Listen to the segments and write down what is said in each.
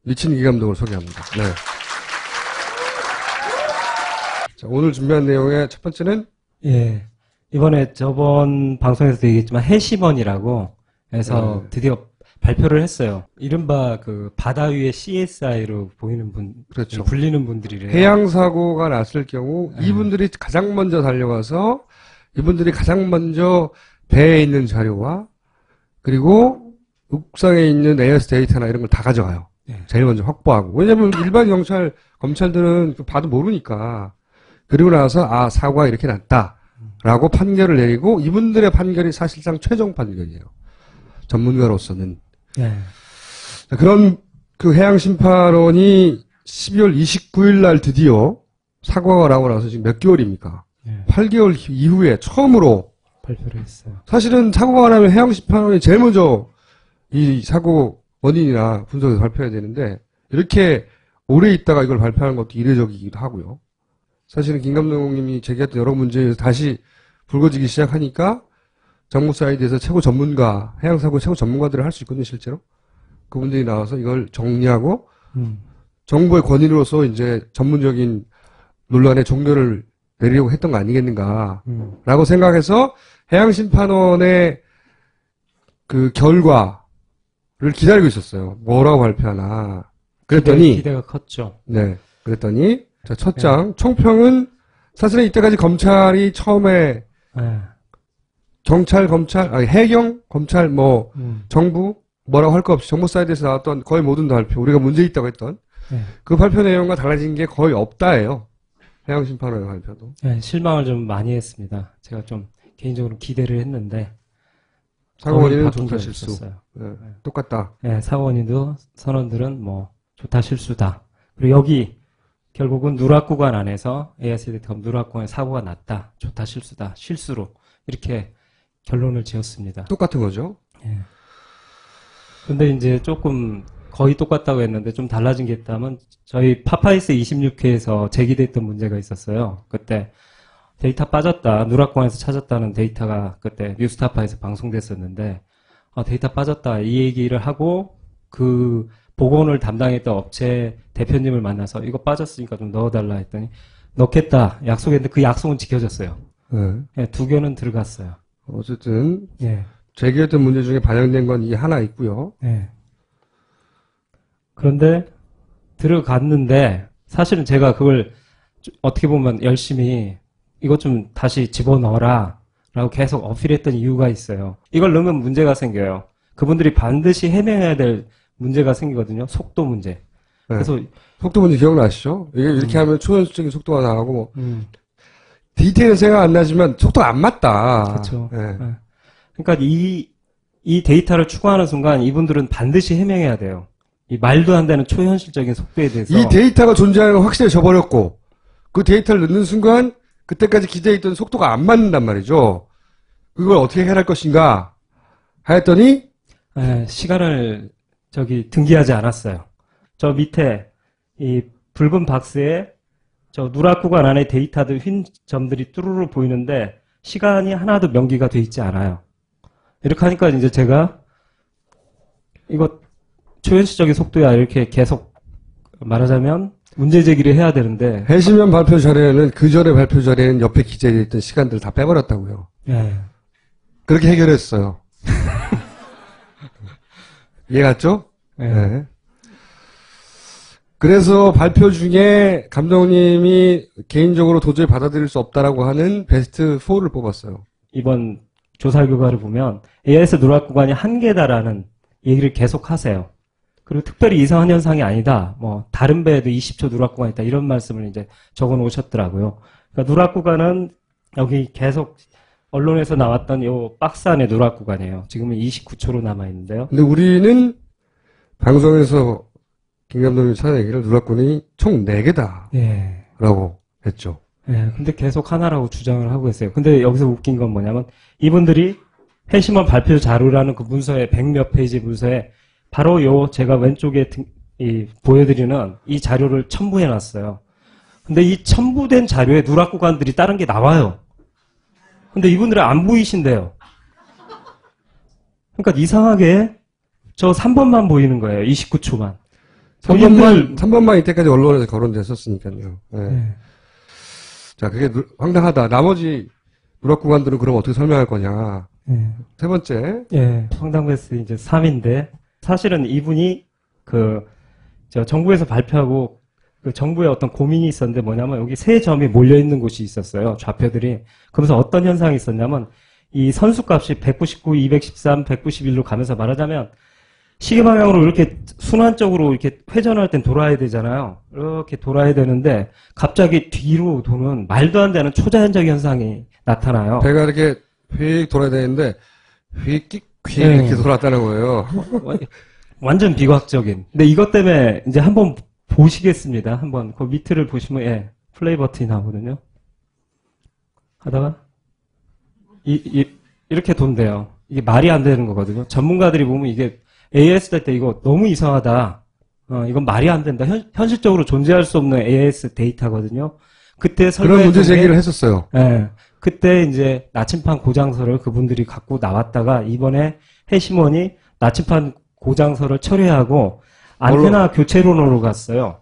리친기 감독을 소개합니다. 네. 자, 오늘 준비한 내용의 첫 번째는? 예. 이번에 저번 방송에서도 얘기했지만 해시먼이라고 해서 네. 드디어 발표를 했어요. 이른바 그 바다 위의 CSI로 보이는 분, 그렇죠. 불리는 분들이래요. 해양사고가 났을 경우 네. 이분들이 가장 먼저 달려가서 이분들이 가장 먼저 배에 있는 자료와 그리고 옥상에 있는 AS 데이터나 이런 걸 다 가져가요. 네. 제일 먼저 확보하고. 왜냐면 일반 경찰, 검찰들은 봐도 모르니까. 그리고 나서 사고가 이렇게 났다라고 판결을 내리고 이분들의 판결이 사실상 최종 판결이에요. 전문가로서는. 네. 자, 그런 그 해양심판원이 12월 29일 날 드디어 사고가 나고 나서 지금 몇 개월입니까? 네. 8개월 이후에 처음으로 발표를 했어요. 사실은 사고가 나면 해양심판원이 제일 먼저 이 사고 원인이나 분석에서 발표해야 되는데 이렇게 오래 있다가 이걸 발표하는 것도 이례적이기도 하고요. 사실은 김 감독님이 제기했던 여러 문제에서 다시 불거지기 시작하니까 정부 사이드에서 최고 전문가, 해양사고 최고 전문가들을 할 수 있거든요, 실제로. 그분들이 나와서 이걸 정리하고 정부의 권위로서 이제 전문적인 논란의 종결을 내리려고 했던 거 아니겠는가라고 생각해서 해양심판원의 그 결과를 기다리고 있었어요. 뭐라고 발표하나. 그랬더니 기대가 컸죠. 네, 그랬더니 자, 첫 장 총평은 사실은 이때까지 검찰이 처음에 네. 경찰, 검찰, 해경, 검찰, 정부 뭐라고 할 거 없이 정부 사이드에서 나왔던 거의 모든 발표, 우리가 문제 있다고 했던 네. 그 발표 내용과 달라진 게 거의 없다예요. 해양심판원의 발표도. 네, 실망을 좀 많이 했습니다. 제가 좀 개인적으로 기대를 했는데 사고 원인은 바뀐 좋다 게 실수. 없었어요. 네, 똑같다. 네, 사고 원인도 선원들은 좋다 실수다. 그리고 여기 결국은 누락 구간 안에서 ASD컴 누락 구간에 사고가 났다. 좋다 실수다. 실수로 이렇게 결론을 지었습니다. 똑같은 거죠. 예. 근데 이제 조금 거의 똑같다고 했는데 좀 달라진 게 있다면 저희 파파이스 26회에서 제기됐던 문제가 있었어요. 그때 데이터 빠졌다. 누락공항에서 찾았다는 데이터가 그때 뉴스타파에서 방송됐었는데 데이터 빠졌다. 이 얘기를 하고 그 복원을 담당했던 업체 대표님을 만나서 이거 빠졌으니까 좀 넣어달라 했더니 넣겠다 약속했는데 그 약속은 지켜졌어요. 네. 예, 2개는 들어갔어요. 어쨌든 예. 제기했던 문제 중에 반영된 건 이게 하나 있고요. 예. 그런데 들어갔는데 사실은 제가 그걸 어떻게 보면 열심히 이것 좀 다시 집어넣어라 라고 계속 어필했던 이유가 있어요. 이걸 넣으면 문제가 생겨요. 그분들이 반드시 해명해야 될 문제가 생기거든요. 속도 문제. 네. 그래서 속도 문제 기억나시죠? 이게 이렇게 하면 초현수적인 속도가 나가고 디테일은 생각 안 나지만 속도가 안 맞다. 그렇죠. 네. 네. 그러니까 이 데이터를 추구하는 순간 이분들은 반드시 해명해야 돼요. 이 말도 안 되는 초현실적인 속도에 대해서. 이 데이터가 존재하는 건 확실히 져버렸고 그 데이터를 넣는 순간 그때까지 기대했던 속도가 안 맞는단 말이죠. 그걸 어떻게 해결할 것인가 하였더니 시간을 등기하지 않았어요. 저 밑에 이 붉은 박스에 저 누락 구간 안에 데이터들 흰 점들이 뚜루루 보이는데 시간이 하나도 명기가 돼 있지 않아요. 이렇게 하니까 이제 제가 이거 초현실적인 속도야 이렇게 계속 말하자면 문제 제기를 해야 되는데 해시면 발표 자료에는 그 전에 발표 자료에는 옆에 기재되어 있던 시간들을 다 빼버렸다고요. 예. 그렇게 해결했어요. 이해 갔죠? 예. 네. 그래서 발표 중에 감독님이 개인적으로 도저히 받아들일 수 없다라고 하는 베스트 4를 뽑았어요. 이번 조사 결과를 보면 AIS 누락 구간이 한계다라는 얘기를 계속 하세요. 그리고 특별히 이상한 현상이 아니다. 다른 배에도 20초 누락 구간이 있다. 이런 말씀을 이제 적어 놓으셨더라고요. 그러니까 누락 구간은 여기 계속 언론에서 나왔던 요 박스 안에 누락 구간이에요. 지금은 29초로 남아 있는데요. 근데 우리는 방송에서 김 감독님 찾아내기를 누락군이 총 4개다. 예. 라고 했죠. 예. 근데 계속 하나라고 주장을 하고 있어요. 근데 여기서 웃긴 건 뭐냐면 이분들이 해시먼 발표 자료라는 그 문서에 100몇 페이지 문서에 바로 요 제가 왼쪽에 보여드리는 이 자료를 첨부해 놨어요. 근데 이 첨부된 자료에 누락 구간들이 다른 게 나와요. 근데 이분들은 안 보이신대요. 그러니까 이상하게 저 3번만 보이는 거예요. 29초만. 본인들 3번만 이때까지 언론에서 거론됐었으니까요. 네. 네. 자, 그게 황당하다. 나머지 누락 구간들은 그럼 어떻게 설명할 거냐. 네. 세 번째. 예, 황당베스 이제 3인데, 사실은 이분이 저 정부에서 발표하고, 그 정부에 어떤 고민이 있었는데 뭐냐면, 여기 세 점이 몰려있는 곳이 있었어요, 좌표들이. 그러면서 어떤 현상이 있었냐면, 이 선수값이 199, 213, 191로 가면서 말하자면, 시계 방향으로 이렇게 순환적으로 이렇게 회전할 땐 돌아야 되잖아요. 이렇게 돌아야 되는데, 갑자기 뒤로 도는 말도 안 되는 초자연적 현상이 나타나요. 배가 이렇게 휙 돌아야 되는데, 휙 네. 이렇게 돌았다는 거예요. 완전 비과학적인. 근데 이것 때문에 이제 한번 보시겠습니다. 한번 그 밑을 보시면 예, 플레이 버튼이 나오거든요. 하다가 이렇게 돈대요. 이게 말이 안 되는 거거든요. 전문가들이 보면 이게 AS 때 이거 너무 이상하다. 이건 말이 안 된다. 현실적으로 존재할 수 없는 AS 데이터거든요. 그때 그런 문제 제기를 했었어요. 예. 그때 이제 나침판 고장서를 그분들이 갖고 나왔다가 이번에 해심원이 나침판 고장서를 철회하고 안테나 교체론으로 갔어요.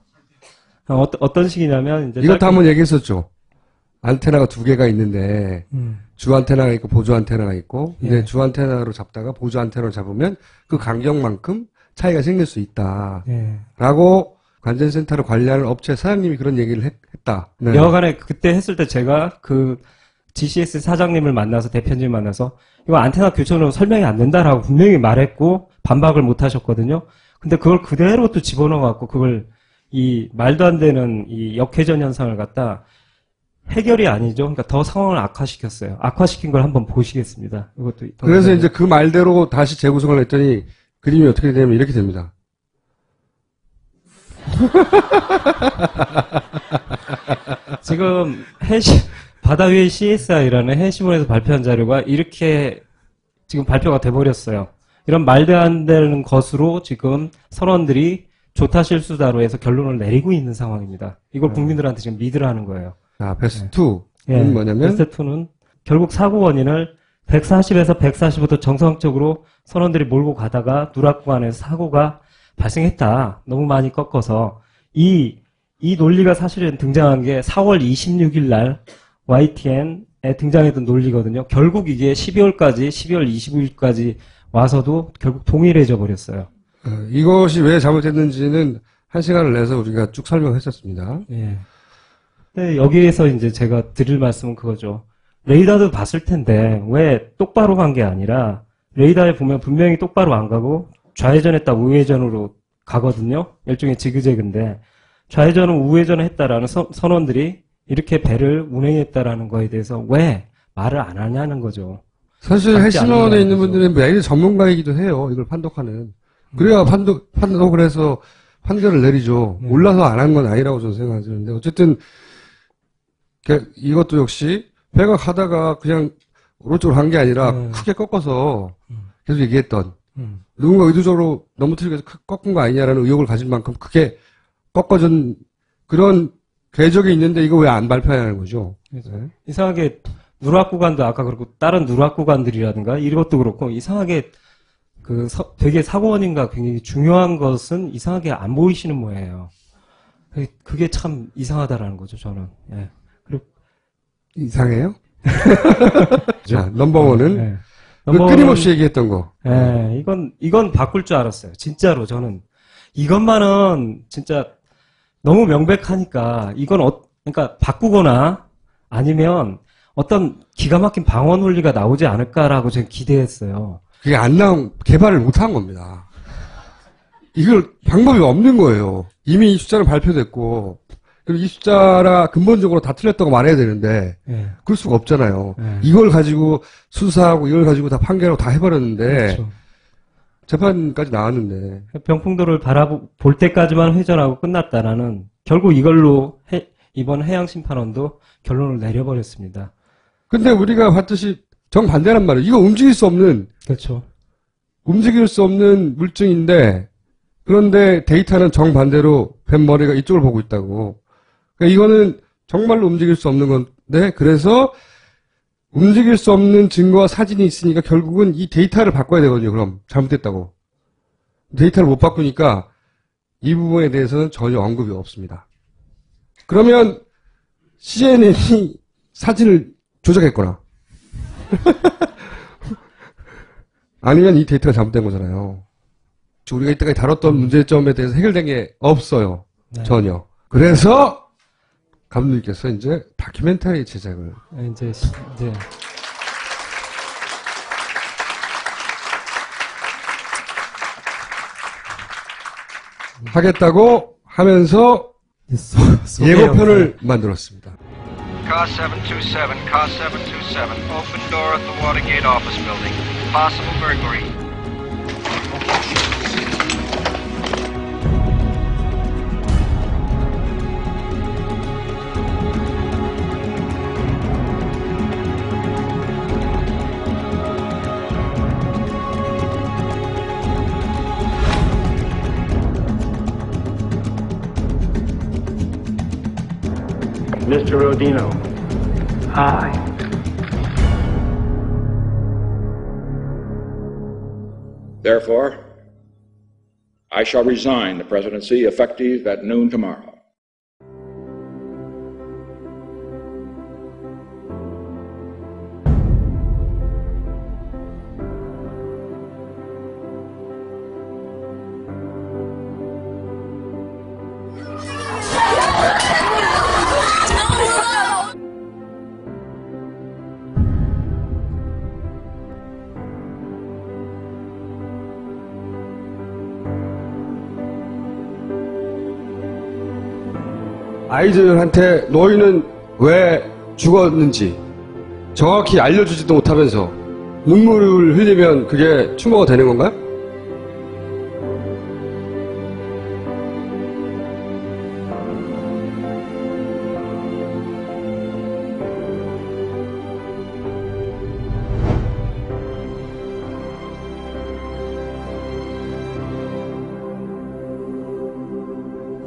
어떤 식이냐면 이제 이것도 한번 얘기했었죠. 안테나가 두 개가 있는데 주 안테나가 있고 보조 안테나가 있고 근데 예. 주 안테나로 잡다가 보조 안테나로 잡으면 그 간격만큼 차이가 생길 수 있다. 예. 라고 관전센터를 관리하는 업체 사장님이 그런 얘기를 했다. 네. 여하간에 그때 했을 때 제가 그 GCS 사장님을 만나서 대표님을 만나서 이거 안테나 교체로 설명이 안 된다라고 분명히 말했고 반박을 못 하셨거든요. 근데 그걸 그대로 또 집어넣어 갖고 그걸 이 말도 안 되는 이 역회전 현상을 갖다 해결이 아니죠. 그러니까 더 상황을 악화시켰어요. 악화시킨 걸 한번 보시겠습니다. 이것도 그래서 이제 그 말대로 다시 재구성을 했더니 그림이 어떻게 되냐면 이렇게 됩니다. 지금 바다 위의 CSI라는 해시몬에서 발표한 자료가 이렇게 지금 발표가 돼버렸어요. 이런 말도 안 되는 것으로 지금 선원들이 조타 실수다로 해서 결론을 내리고 있는 상황입니다. 이걸 국민들한테 지금 믿으라는 거예요. 자, 베스트2는 예, 뭐냐면 베스트2는 결국 사고 원인을 140에서 145도 정상적으로 선원들이 몰고 가다가 누락 구간에서 사고가 발생했다. 너무 많이 꺾어서 이 논리가 사실은 등장한 게 4월 26일 날 YTN에 등장했던 논리거든요. 결국 이게 12월 25일까지 와서도 결국 동일해져 버렸어요. 이것이 왜 잘못됐는지는 한 시간을 내서 우리가 쭉 설명했었습니다. 예. 근데 여기에서 이제 제가 드릴 말씀은 그거죠. 레이더도 봤을 텐데 왜 똑바로 간 게 아니라 레이더에 보면 분명히 똑바로 안 가고 좌회전했다 우회전으로 가거든요. 일종의 지그재그인데 좌회전은 우회전을 했다라는 선원들이 이렇게 배를 운행했다라는 거에 대해서 왜 말을 안 하냐는 거죠. 사실 맞지 해신원에 않느냐는 있는 거죠. 분들은 레이더 전문가이기도 해요. 이걸 판독하는. 그래야 판독을 해서 판결을 내리죠. 몰라서 안 한 건 아니라고 저는 생각하는데 어쨌든 이것도 역시 배가 가다가 그냥 오른쪽으로 간 게 아니라 크게 꺾어서 계속 얘기했던 누군가 의도적으로 넘어뜨리기 위해서 꺾은 거 아니냐라는 의혹을 가질 만큼 크게 꺾어준 그런 궤적이 있는데 이거 왜 안 발표하냐는 거죠. 네. 이상하게 누락 구간도 아까 그렇고 다른 누락 구간들이라든가 이것도 그렇고 이상하게 되게 사고 원인과 굉장히 중요한 것은 이상하게 안 보이시는 모양이에요. 그게 참 이상하다라는 거죠, 저는. 예. 그리고 이상해요? 자, 넘버원은 예. 끊임없이 얘기했던 거. 예, 이건 바꿀 줄 알았어요. 진짜로 저는. 이것만은 진짜 너무 명백하니까 이건 그러니까 바꾸거나 아니면 어떤 기가 막힌 방어 논리가 나오지 않을까라고 제가 기대했어요. 그게 안 개발을 못 한 겁니다. 이걸 방법이 없는 거예요. 이미 이 숫자는 발표됐고, 그리고 이 숫자라 근본적으로 다 틀렸다고 말해야 되는데, 예. 그럴 수가 없잖아요. 예. 이걸 가지고 수사하고 이걸 가지고 다 판결하고 다 해버렸는데, 그렇죠. 재판까지 나왔는데. 병풍도를 볼 때까지만 회전하고 끝났다라는 결국 이걸로 이번 해양심판원도 결론을 내려버렸습니다. 근데 우리가 봤듯이 정반대란 말이에요. 이거 움직일 수 없는 물증인데, 그런데 데이터는 정반대로 뱃머리가 이쪽을 보고 있다고. 그러니까 이거는 정말로 움직일 수 없는 건데, 그래서 움직일 수 없는 증거와 사진이 있으니까 결국은 이 데이터를 바꿔야 되거든요. 그럼 잘못됐다고. 데이터를 못 바꾸니까 이 부분에 대해서는 전혀 언급이 없습니다. 그러면 CNN이 사진을 조작했거나 아니면 이 데이터가 잘못된 거잖아요. 우리가 이때까지 다뤘던 문제점에 대해서 해결된 게 없어요. 네. 전혀. 그래서 감독님께서 이제 다큐멘터리 제작을 이제 하겠다고 하면서 예고편을 만들었습니다. Car 727, Car 727, open door at the Watergate office building. Possible burglary. Mr. Rodino. Hi. Therefore, I shall resign the presidency effective at noon tomorrow. 아이들한테 너희는 왜 죽었는지 정확히 알려주지도 못하면서 눈물을 흘리면 그게 추모가 되는 건가요?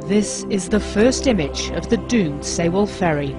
This is the first image of the doomed Sewol ferry.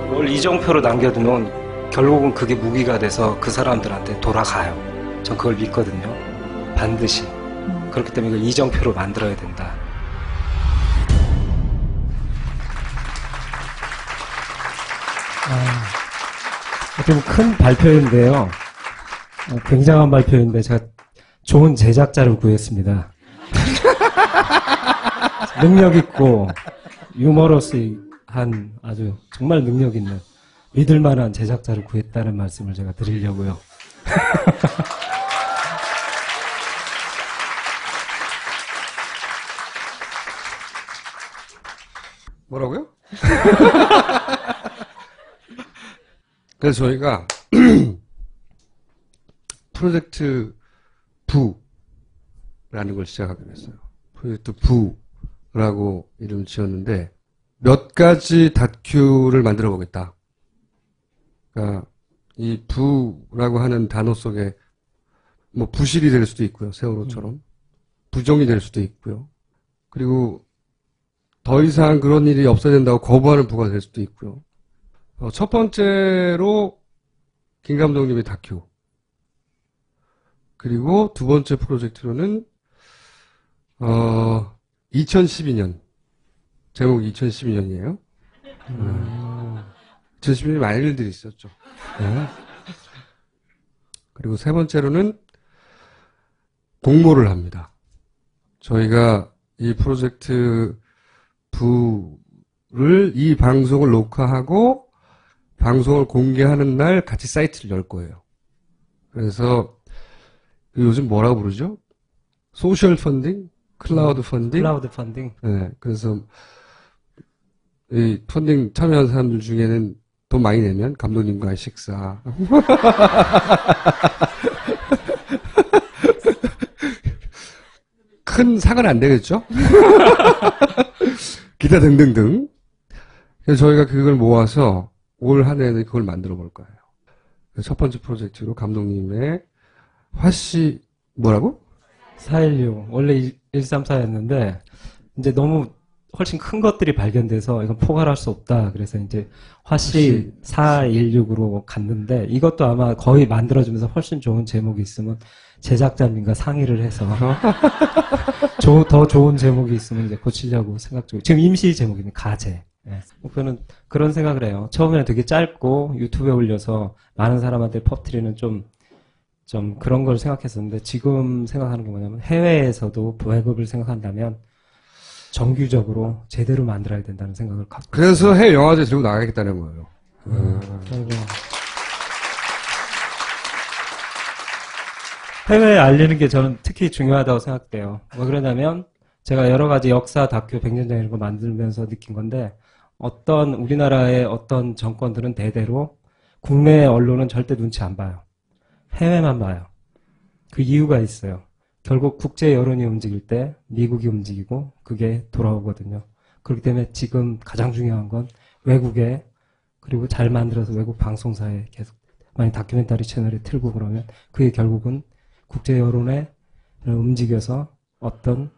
뭘 이정표로 남겨두면 결국은 그게 무기가 돼서 그 사람들한테 돌아가요. 전 그걸 믿거든요. 반드시. 그렇기 때문에 이걸 이정표로 만들어야 된다. 좀 큰 발표인데요. 굉장한 발표인데 제가 좋은 제작자를 구했습니다. 능력 있고 유머러스한 아주 정말 능력 있는 믿을 만한 제작자를 구했다는 말씀을 제가 드리려고요. 뭐라고요? 그래서 저희가 프로젝트 부라는 걸 시작하게 됐어요. 프로젝트 부라고 이름을 지었는데 몇 가지 다큐를 만들어 보겠다. 그러니까 이 부라고 하는 단어 속에 뭐 부실이 될 수도 있고요. 세월호처럼. 부정이 될 수도 있고요. 그리고 더 이상 그런 일이 없어야 된다고 거부하는 부가 될 수도 있고요. 첫 번째로 김 감독님의 다큐. 그리고 두 번째 프로젝트로는 2012년. 제목이 2012년이에요. 2012년에 많은 일들이 있었죠. 네. 그리고 세 번째로는 공모를 합니다. 저희가 이 프로젝트 부를 이 방송을 녹화하고 방송을 공개하는 날 같이 사이트를 열 거예요. 그래서 요즘 뭐라고 부르죠? 소셜 펀딩? 클라우드 펀딩? 클라우드 펀딩. 네, 그래서 이 펀딩 참여한 사람들 중에는 돈 많이 내면 감독님과의 식사 큰 상은 안 되겠죠? 기타 등등등. 그래서 저희가 그걸 모아서 올 한 해는 그걸 만들어 볼 거예요. 첫 번째 프로젝트로 감독님의 화씨, 뭐라고? 416. 원래 134였는데, 이제 너무 훨씬 큰 것들이 발견돼서 이건 포괄할 수 없다. 그래서 이제 화씨 416으로 갔는데, 이것도 아마 거의 만들어주면서 훨씬 좋은 제목이 있으면 제작자님과 상의를 해서 더 좋은 제목이 있으면 이제 고치려고 생각 중이에요. 지금 임시 제목입니다. 가제. 네. 목표는 그런 생각을 해요. 처음에는 되게 짧고 유튜브에 올려서 많은 사람한테 퍼뜨리는 좀 그런 걸 생각했었는데, 지금 생각하는 게 뭐냐면 해외에서도 외국을 생각한다면 정규적으로 제대로 만들어야 된다는 생각을 갖고 그래서 해외 영화제 들고 나가겠다는 거예요. 그리고 해외에 알리는 게 저는 특히 중요하다고 생각돼요. 왜 그러냐면 제가 여러 가지 역사 다큐 100년 전 이런 거 만들면서 느낀 건데, 어떤 우리나라의 어떤 정권들은 대대로 국내 언론은 절대 눈치 안 봐요. 해외만 봐요. 그 이유가 있어요. 결국 국제 여론이 움직일 때 미국이 움직이고 그게 돌아오거든요. 그렇기 때문에 지금 가장 중요한 건 외국에, 그리고 잘 만들어서 외국 방송사에 계속 많이 다큐멘터리 채널에 틀고 그러면 그게 결국은 국제 여론에 움직여서 어떤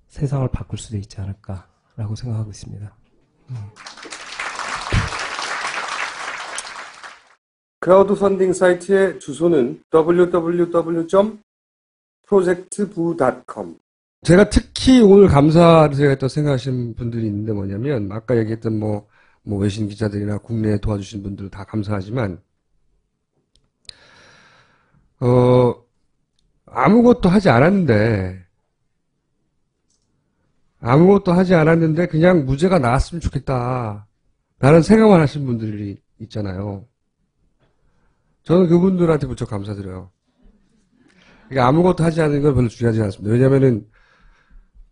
세상을 바꿀 수도 있지 않을까라고 생각하고 있습니다. 크라우드 펀딩 사이트의 주소는 www.projectbu.com. 제가 특히 오늘 감사를 제가 또 생각하시는 분들이 있는데 뭐냐면, 아까 얘기했던 뭐 외신 기자들이나 국내에 도와주신 분들 다 감사하지만, 아무것도 하지 않았는데 그냥 무죄가 나왔으면 좋겠다 라는 생각만 하신 분들이 있잖아요. 저는 그분들한테 무척 감사드려요. 그러니까 아무것도 하지 않는 건 별로 중요하지 않습니다. 왜냐면은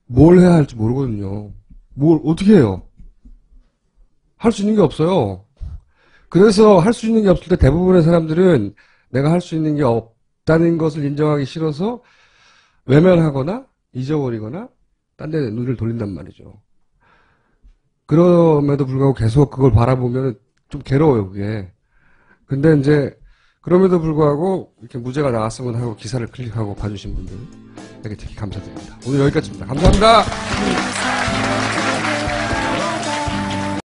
뭘 해야 할지 모르거든요. 뭘 어떻게 해요? 할 수 있는 게 없어요. 그래서 할 수 있는 게 없을 때 대부분의 사람들은 내가 할 수 있는 게 없다는 것을 인정하기 싫어서 외면하거나 잊어버리거나 딴 데 눈을 돌린단 말이죠. 그럼에도 불구하고 계속 그걸 바라보면 좀 괴로워요, 그게. 근데 이제 그럼에도 불구하고 이렇게 무죄가 나왔으면 하고 기사를 클릭하고 봐주신 분들에게 특히 감사드립니다. 오늘 여기까지입니다. 감사합니다.